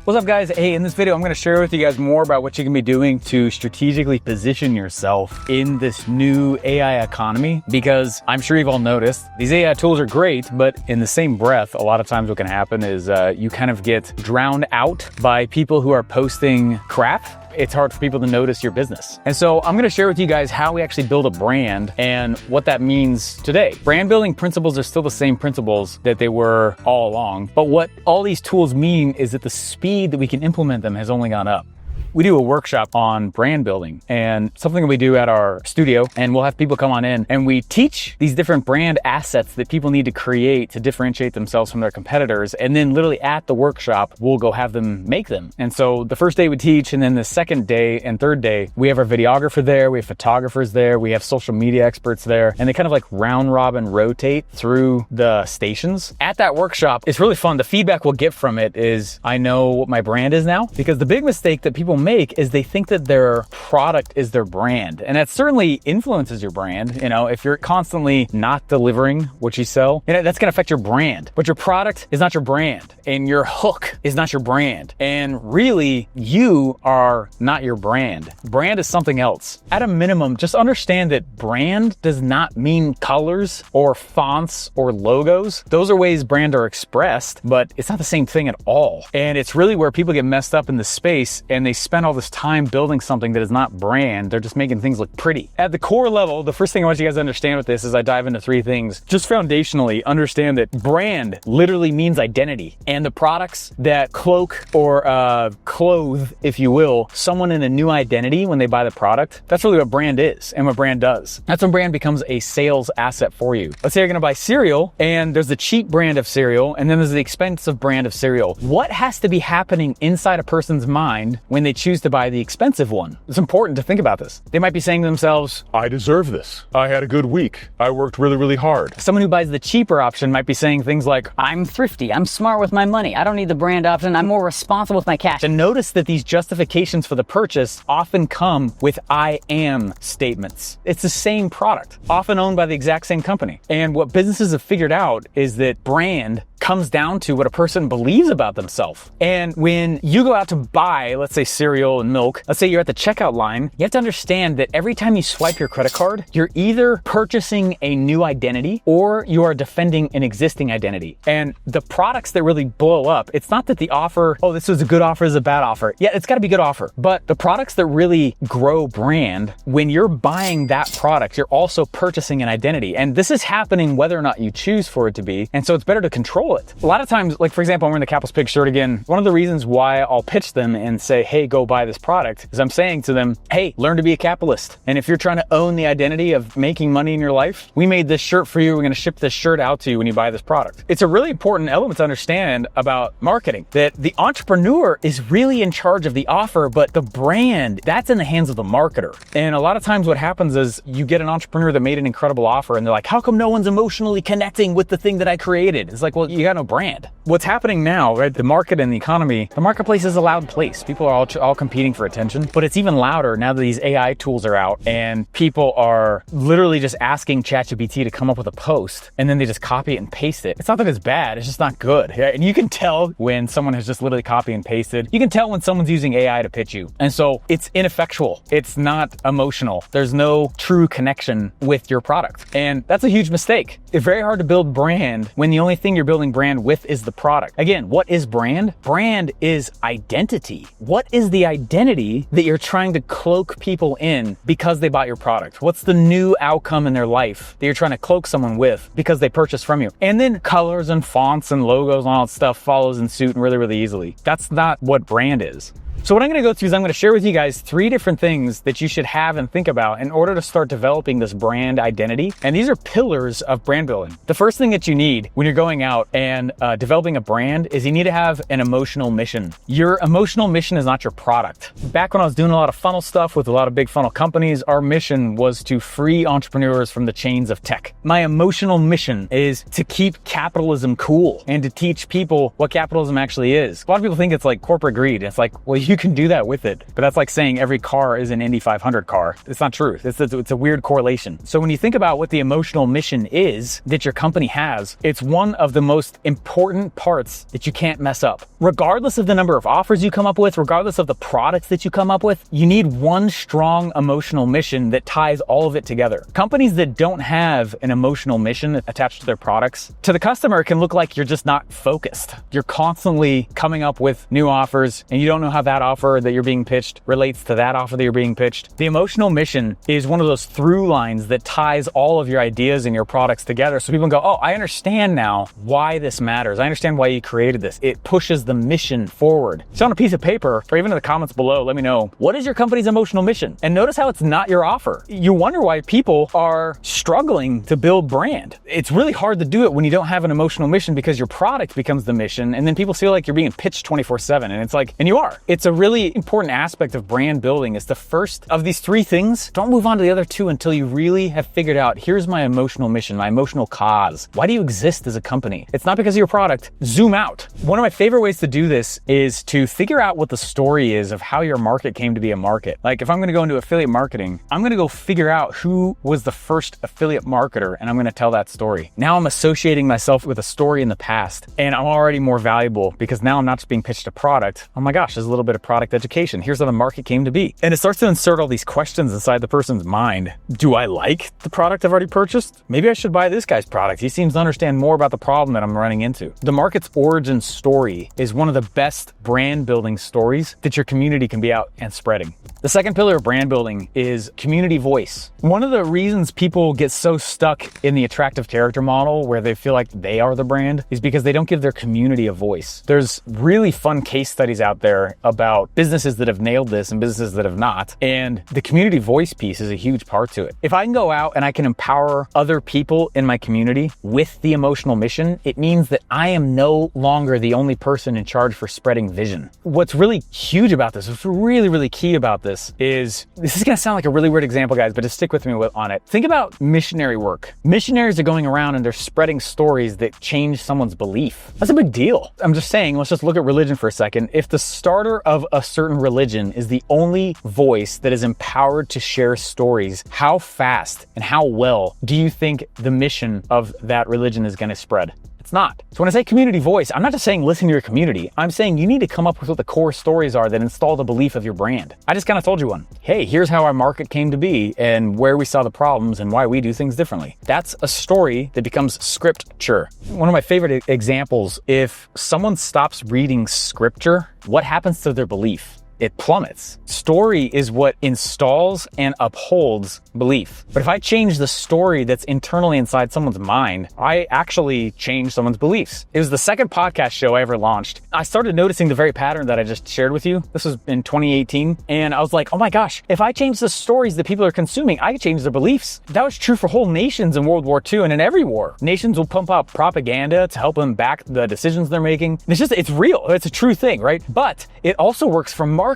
What's up, guys? Hey, in this video, I'm going to share with you guys more about what you can be doing to strategically position yourself in this new AI economy, because I'm sure you've all noticed these AI tools are great, but in the same breath, a lot of times what can happen is you kind of get drowned out by people who are posting crap. It's hard for people to notice your business. And so I'm gonna share with you guys how we actually build a brand and what that means today. Brand building principles are still the same principles that they were all along, but what all these tools mean is that the speed that we can implement them has only gone up. We do a workshop on brand building and something that we do at our studio, and we'll have people come on in and we teach these different brand assets that people need to create to differentiate themselves from their competitors. And then literally at the workshop, we'll go have them make them. And so the first day we teach, and then the second day and third day, we have our videographer there, we have photographers there, we have social media experts there, and they kind of like round robin rotate through the stations. At that workshop, it's really fun. The feedback we'll get from it is, I know what my brand is now, because the big mistake that people make is they think that their product is their brand, and that certainly influences your brand. You know, if you're constantly not delivering what you sell, you know, that's going to affect your brand. But your product is not your brand, and your hook is not your brand, and really you are not your brand. Brand is something else. At a minimum, just understand that brand does not mean colors or fonts or logos. Those are ways brand are expressed, but it's not the same thing at all. And it's really where people get messed up in the space, and they spend all this time building something that is not brand. They're just making things look pretty. At the core level, the first thing I want you guys to understand with this is I dive into three things. Just foundationally, understand that brand literally means identity, and the products that cloak or clothe, if you will, someone in a new identity when they buy the product, that's really what brand is and what brand does. That's when brand becomes a sales asset for you. Let's say you're gonna buy cereal, and there's the cheap brand of cereal, and then there's the expensive brand of cereal. What has to be happening inside a person's mind when they choose to buy the expensive one? It's important to think about this. They might be saying to themselves, I deserve this. I had a good week. I worked really, really hard. Someone who buys the cheaper option might be saying things like, I'm thrifty, I'm smart with my money, I don't need the brand option, I'm more responsible with my cash. and notice that these justifications for the purchase often come with I am statements. It's the same product, often owned by the exact same company. And what businesses have figured out is that brand comes down to what a person believes about themselves. And when you go out to buy, let's say cereal and milk, let's say you're at the checkout line, you have to understand that every time you swipe your credit card, you're either purchasing a new identity or you are defending an existing identity. And the products that really blow up, it's not that the offer, oh, this was a good offer, this is a bad offer. Yeah, it's gotta be a good offer. But the products that really grow brand, when you're buying that product, you're also purchasing an identity. And this is happening whether or not you choose for it to be. And so it's better to control it. A lot of times, like for example, I'm wearing the Capital's Pig shirt again. One of the reasons why I'll pitch them and say, hey, go buy this product, is I'm saying to them, hey, learn to be a capitalist. And if you're trying to own the identity of making money in your life, we made this shirt for you. We're going to ship this shirt out to you when you buy this product. It's a really important element to understand about marketing, that the entrepreneur is really in charge of the offer, but the brand, that's in the hands of the marketer. And a lot of times what happens is you get an entrepreneur that made an incredible offer, and they're like, how come no one's emotionally connecting with the thing that I created? It's like, well, you got no brand. What's happening now, right? The market and the economy, the marketplace is a loud place. People are all competing for attention, but it's even louder now that these AI tools are out and people are literally just asking ChatGPT to come up with a post, and then they just copy it and paste it. It's not that it's bad, it's just not good. Yeah? And you can tell when someone has just literally copy and pasted. You can tell when someone's using AI to pitch you. And so it's ineffectual. It's not emotional. There's no true connection with your product. And that's a huge mistake. It's very hard to build brand when the only thing you're building brand with is the product. Again, what is brand? Brand is identity. What is the identity that you're trying to cloak people in because they bought your product? What's the new outcome in their life that you're trying to cloak someone with because they purchased from you? And then colors and fonts and logos and all that stuff follows in suit and really, really easily. That's not what brand is. So what I'm gonna go through is I'm gonna share with you guys 3 different things that you should have and think about in order to start developing this brand identity. And these are pillars of brand building. The first thing that you need when you're going out and developing a brand is you need to have an emotional mission. Your emotional mission is not your product. Back when I was doing a lot of funnel stuff with a lot of big funnel companies, our mission was to free entrepreneurs from the chains of tech. My emotional mission is to keep capitalism cool and to teach people what capitalism actually is. A lot of people think it's like corporate greed. It's like, well, you can do that with it. But that's like saying every car is an Indy 500 car. It's not true. It's a weird correlation. So when you think about what the emotional mission is that your company has, it's one of the most important parts that you can't mess up. Regardless of the number of offers you come up with, regardless of the products that you come up with, you need one strong emotional mission that ties all of it together. Companies that don't have an emotional mission attached to their products, to the customer, it can look like you're just not focused. You're constantly coming up with new offers and you don't know how that offer that you're being pitched relates to that offer that you're being pitched. The emotional mission is one of those through lines that ties all of your ideas and your products together. So people can go, oh, I understand now why this matters. I understand why you created this. It pushes the mission forward. So on a piece of paper, or even in the comments below, let me know, what is your company's emotional mission? And notice how it's not your offer. You wonder why people are struggling to build brand. It's really hard to do it when you don't have an emotional mission because your product becomes the mission and then people feel like you're being pitched 24/7 and it's like, and you are. It's a really important aspect of brand building. It's the first of these three things. Don't move on to the other two until you really have figured out, here's my emotional mission, my emotional cause. Why do you exist as a company? It's not because of your product. Zoom out. One of my favorite ways to do this is to figure out what the story is of how your market came to be a market. Like if I'm gonna go into affiliate marketing, I'm gonna go figure out who was the first affiliate marketer and I'm gonna tell that story. Now I'm associating myself with a story in the past and I'm already more valuable because now I'm not just being pitched a product. Oh my gosh, there's a little bit of product education. Here's how the market came to be. And it starts to insert all these questions inside the person's mind. Do I like the product I've already purchased? Maybe I should buy this guy's product. He seems to understand more about the problem that I'm running into. The market's origin story is one of the best brand building stories that your community can be out and spreading. The second pillar of brand building is community voice. One of the reasons people get so stuck in the attractive character model where they feel like they are the brand is because they don't give their community a voice. There's really fun case studies out there about businesses that have nailed this and businesses that have not. And the community voice piece is a huge part to it. If I can go out and I can empower other people in my community with the emotional mission, it means that I am no longer the only person in charge for spreading vision. What's really huge about this, what's really, really key about this is gonna sound like a really weird example, guys, but just stick with me on it. Think about missionary work. Missionaries are going around and they're spreading stories that change someone's belief. That's a big deal. I'm just saying, let's just look at religion for a second. If the starter of a certain religion is the only voice that is empowered to share stories, how fast and how well do you think the mission of that religion is gonna spread? It's not. So when I say community voice, I'm not just saying listen to your community. I'm saying you need to come up with what the core stories are that install the belief of your brand. I just kind of told you one. Hey, here's how our market came to be and where we saw the problems and why we do things differently. That's a story that becomes scripture. One of my favorite examples, if someone stops reading scripture, what happens to their belief? It plummets. Story is what installs and upholds belief. But if I change the story that's internally inside someone's mind, I actually change someone's beliefs. It was the second podcast show I ever launched. I started noticing the very pattern that I just shared with you. This was in 2018. And I was like, oh my gosh, if I change the stories that people are consuming, I can change their beliefs. That was true for whole nations in World War II and in every war. Nations will pump out propaganda to help them back the decisions they're making. It's real. It's a true thing, right? But it also works for markets.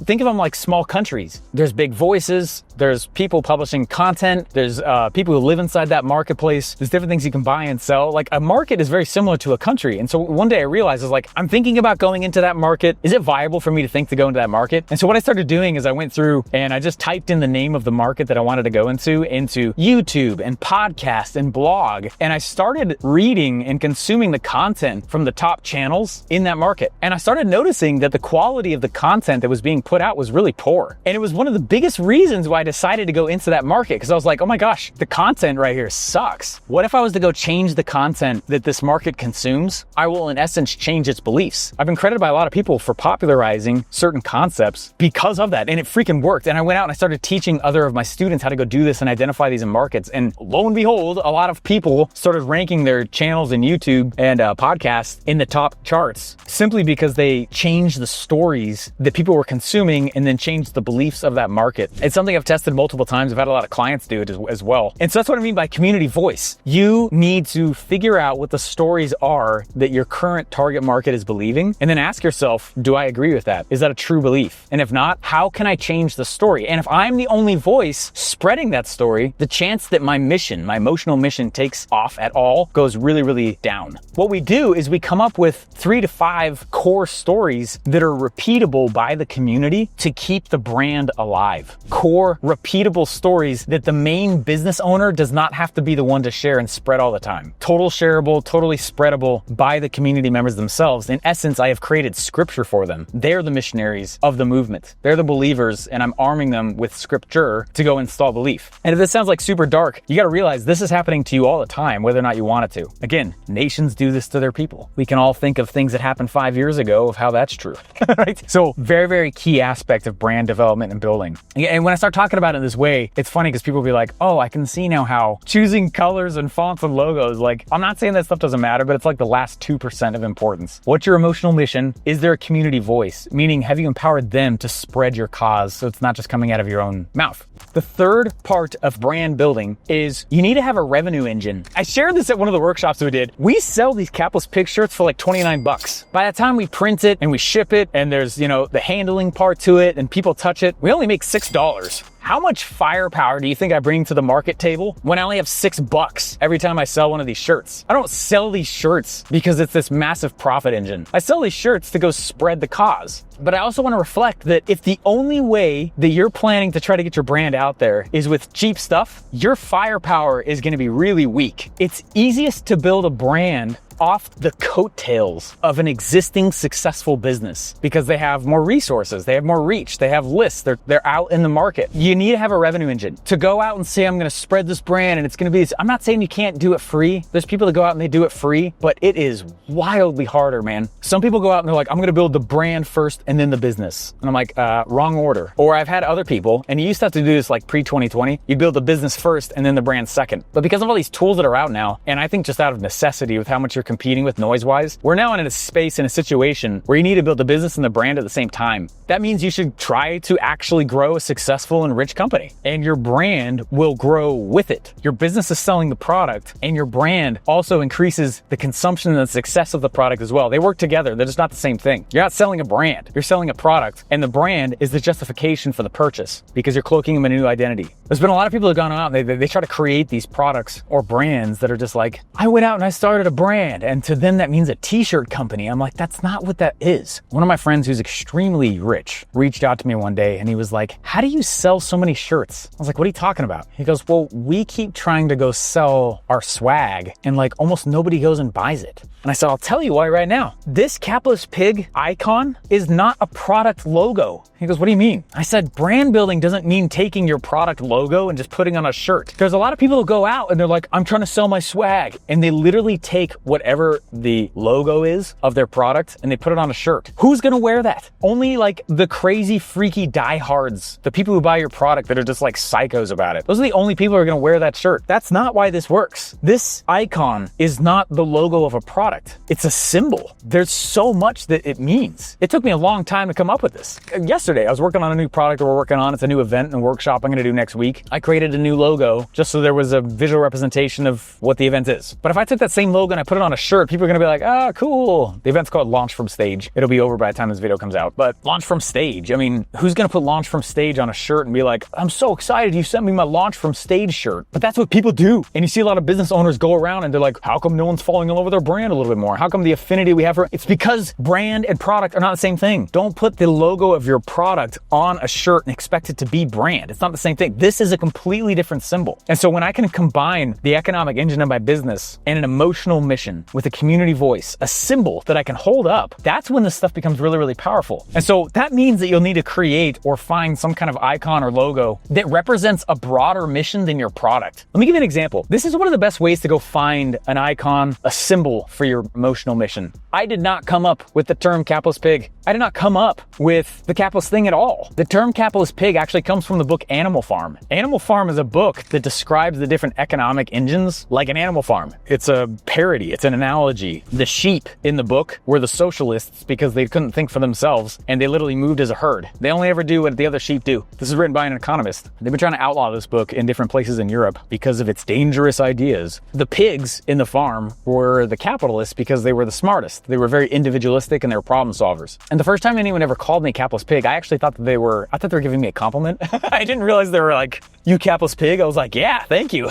Think of them like small countries. There's big voices, there's people publishing content, there's people who live inside that marketplace, there's different things you can buy and sell. Like a market is very similar to a country. And so one day I realized, I'm thinking about going into that market. Is it viable for me to think to go into that market? And so what I started doing is I went through and I just typed in the name of the market that I wanted to go into YouTube and podcast and blog. And I started reading and consuming the content from the top channels in that market. And I started noticing that the quality of the content that was being put out was really poor. And it was one of the biggest reasons why I decided to go into that market, because I was like, oh my gosh, the content right here sucks. What if I was to go change the content that this market consumes? I will in essence change its beliefs. I've been credited by a lot of people for popularizing certain concepts because of that, and it freaking worked. And I went out and I started teaching other of my students how to go do this and identify these in markets. And lo and behold, a lot of people started ranking their channels in YouTube and podcasts in the top charts simply because they changed the stories that people were consuming and then changed the beliefs of that market. It's something I've tested multiple times. I've had a lot of clients do it as well. And so that's what I mean by community voice. You need to figure out what the stories are that your current target market is believing, and then ask yourself, do I agree with that? Is that a true belief? And if not, how can I change the story? And if I'm the only voice spreading that story, the chance that my mission, my emotional mission, takes off at all goes really, really down. What we do is we come up with 3 to 5 core stories that are repeatable by by the community to keep the brand alive. Core, repeatable stories that the main business owner does not have to be the one to share and spread all the time. Total shareable, totally spreadable by the community members themselves. In essence, I have created scripture for them. They're the missionaries of the movement. They're the believers, and I'm arming them with scripture to go install belief. And if this sounds like super dark, you got to realize this is happening to you all the time, whether or not you want it to. Again, nations do this to their people. We can all think of things that happened 5 years ago of how that's true, right? So very, very key aspect of brand development and building. And when I start talking about it this way, it's funny because people will be like, oh, I can see now how choosing colors and fonts and logos, like, I'm not saying that stuff doesn't matter, but it's like the last 2% of importance. What's your emotional mission? Is there a community voice? Meaning, have you empowered them to spread your cause so it's not just coming out of your own mouth? The third part of brand building is you need to have a revenue engine. I shared this at one of the workshops we did. We sell these capless pig shirts for like 29 bucks. By the time we print it and we ship it and there's, the handling part to it and people touch it, we only make $6. How much firepower do you think I bring to the market table when I only have $6 every time I sell one of these shirts? I don't sell these shirts because it's this massive profit engine. I sell these shirts to go spread the cause. But I also want to reflect that if the only way that you're planning to try to get your brand out there is with cheap stuff, your firepower is going to be really weak. It's easiest to build a brand off the coattails of an existing successful business because they have more resources, they have more reach, they have lists, they're out in the market. You need to have a revenue engine to go out and say, I'm going to spread this brand and it's going to be this. I'm not saying you can't do it free. There's people that go out and they do it free, but it is wildly harder, man. Some people go out and they're like, I'm going to build the brand first and then the business. And I'm like, wrong order. Or I've had other people, and you used to have to do this like pre-2020, you'd build the business first and then the brand second. But because of all these tools that are out now, and I think just out of necessity with how much you're competing with noise-wise, we're now in a space, in a situation where you need to build the business and the brand at the same time. That means you should try to actually grow a successful and rich company, and your brand will grow with it. Your business is selling the product, and your brand also increases the consumption and the success of the product as well. They work together. They're just not the same thing. You're not selling a brand. You're selling a product, and the brand is the justification for the purchase because you're cloaking them in a new identity. There's been a lot of people that have gone out and they try to create these products or brands that are just like, I went out and I started a brand, and to them that means a t-shirt company. I'm like, that's not what that is. One of my friends who's extremely rich reached out to me one day and he was like, how do you sell so many shirts? I was like, what are you talking about? He goes, well, we keep trying to go sell our swag and like almost nobody goes and buys it. And I said, I'll tell you why right now. This capless pig icon is not a product logo. He goes, what do you mean? I said, brand building doesn't mean taking your product logo and just putting on a shirt. There's a lot of people who go out and they're like, I'm trying to sell my swag. And they literally take whatever the logo is of their product and they put it on a shirt. Who's gonna wear that? Only like the crazy, freaky diehards, the people who buy your product that are just like psychos about it. Those are the only people who are gonna wear that shirt. That's not why this works. This icon is not the logo of a product. It's a symbol. There's so much that it means. It took me a long time to come up with this. Yesterday, I was working on a new product that we're working on. It's a new event and workshop I'm gonna do next week. I created a new logo just so there was a visual representation of what the event is. But if I took that same logo and I put it on a shirt, people are gonna be like, ah, cool. The event's called Launch from Stage. It'll be over by the time this video comes out. But Launch from Stage, I mean, who's gonna put Launch from Stage on a shirt and be like, I'm so excited you sent me my Launch from Stage shirt. But that's what people do. And you see a lot of business owners go around and they're like, how come no one's falling in love with their brand a little bit more? How come the affinity we have for it's because brand and product are not the same thing. Don't put the logo of your product on a shirt and expect it to be brand. It's not the same thing. This is a completely different symbol. And so when I can combine the economic engine of my business and an emotional mission with a community voice, a symbol that I can hold up, that's when this stuff becomes really, really powerful. And so that means that you'll need to create or find some kind of icon or logo that represents a broader mission than your product. Let me give you an example. This is one of the best ways to go find an icon, a symbol for your emotional mission. I did not come up with the term capless pig. I did not come up with the capless thing at all. The term capless pig actually comes from the book Animal Farm. Animal Farm is a book that describes the different economic engines like an animal farm. It's a parody, it's an analogy. The sheep in the book were the socialists because they couldn't think for themselves and they literally moved as a herd. They only ever do what the other sheep do. This is written by an economist. They've been trying to outlaw this book in different places in Europe because of its dangerous ideas. The pigs in the farm were the capitalists because they were the smartest. They were very individualistic and they were problem solvers. And the first time anyone ever called me capless pig, I actually thought that they were giving me a compliment. I didn't realize they were like You capless pig? I was like, yeah, thank you.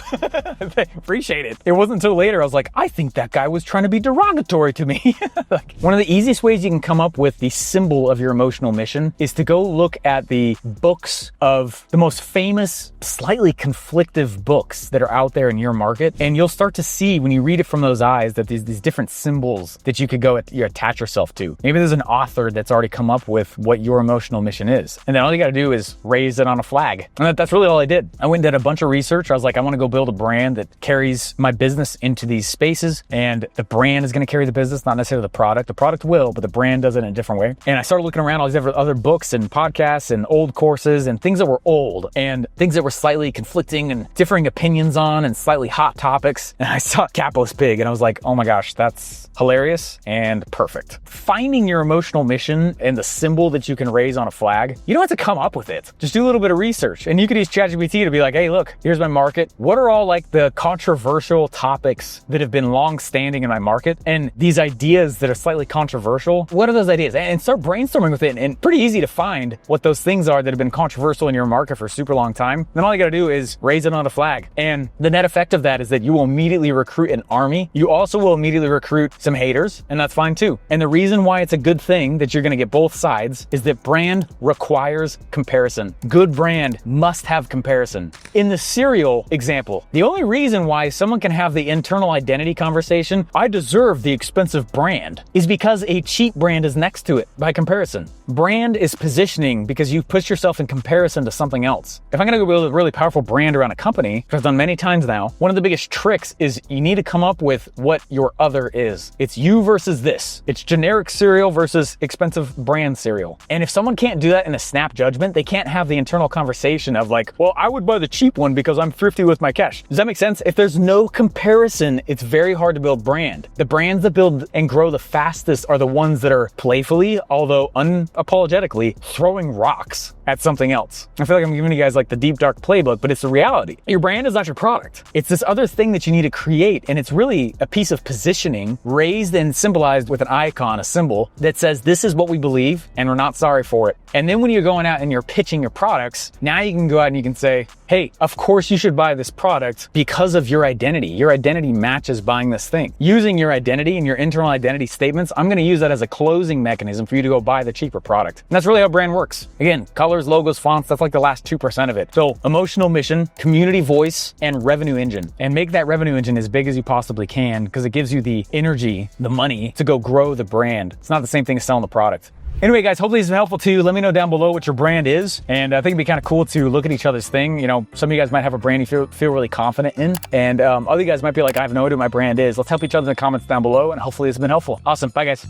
Appreciate it. It wasn't until later I was like, I think that guy was trying to be derogatory to me. Like, one of the easiest ways you can come up with the symbol of your emotional mission is to go look at the books of the most famous, slightly conflictive books that are out there in your market. And you'll start to see when you read it from those eyes that these different symbols that you could you attach yourself to. Maybe there's an author that's already come up with what your emotional mission is. And then all you got to do is raise it on a flag. And that's really all I did. I went and did a bunch of research. I was like, I want to go build a brand that carries my business into these spaces. And the brand is going to carry the business, not necessarily the product. The product will, but the brand does it in a different way. And I started looking around all these other books and podcasts and old courses and things that were old and things that were slightly conflicting and differing opinions on and slightly hot topics. And I saw capless pig and I was like, oh my gosh, that's hilarious and perfect. Finding your emotional mission and the symbol that you can raise on a flag, you don't have to come up with it. Just do a little bit of research. And you could use ChatGPT to be like, hey, look, here's my market. What are all like the controversial topics that have been long standing in my market? And these ideas that are slightly controversial, what are those ideas? And start brainstorming with it. And pretty easy to find what those things are that have been controversial in your market for a super long time. Then all you got to do is raise it on a flag. And the net effect of that is that you will immediately recruit an army. You also will immediately recruit some haters, and that's fine too. And the reason why it's a good thing that you're going to get both sides is that brand requires comparison. Good brand must have comparison. In the cereal example, the only reason why someone can have the internal identity conversation, I deserve the expensive brand, is because a cheap brand is next to it by comparison. Brand is positioning because you push yourself in comparison to something else. If I'm going to go build a really powerful brand around a company, which I've done many times now, one of the biggest tricks is you need to come up with what your other is. It's you versus this. It's generic cereal versus expensive brand cereal. And if someone can't do that in a snap judgment, they can't have the internal conversation of like, well, I would buy the cheap one because I'm thrifty with my cash. Does that make sense? If there's no comparison, it's very hard to build brand. The brands that build and grow the fastest are the ones that are playfully, although unapologetically, throwing rocks at something else. I feel like I'm giving you guys like the deep dark playbook, but it's the reality. Your brand is not your product. It's this other thing that you need to create, and it's really a piece of positioning raised and symbolized with an icon, a symbol that says this is what we believe and we're not sorry for it. And then when you're going out and you're pitching your products, now you can go out and you can say, hey, of course you should buy this product because of your identity. Your identity matches buying this thing. Using your identity and your internal identity statements, I'm going to use that as a closing mechanism for you to go buy the cheaper product. And that's really how brand works. Again, colors, logos, fonts, that's like the last 2% of it. So emotional mission, community voice, and revenue engine. And make that revenue engine as big as you possibly can because it gives you the energy, the money to go grow the brand. It's not the same thing as selling the product. Anyway, guys, hopefully this is helpful too. Let me know down below what your brand is. And I think it'd be kind of cool to look at each other's thing. You know, some of you guys might have a brand you feel really confident in. And other guys might be like, I have no idea what my brand is. Let's help each other in the comments down below. And hopefully it's been helpful. Awesome. Bye, guys.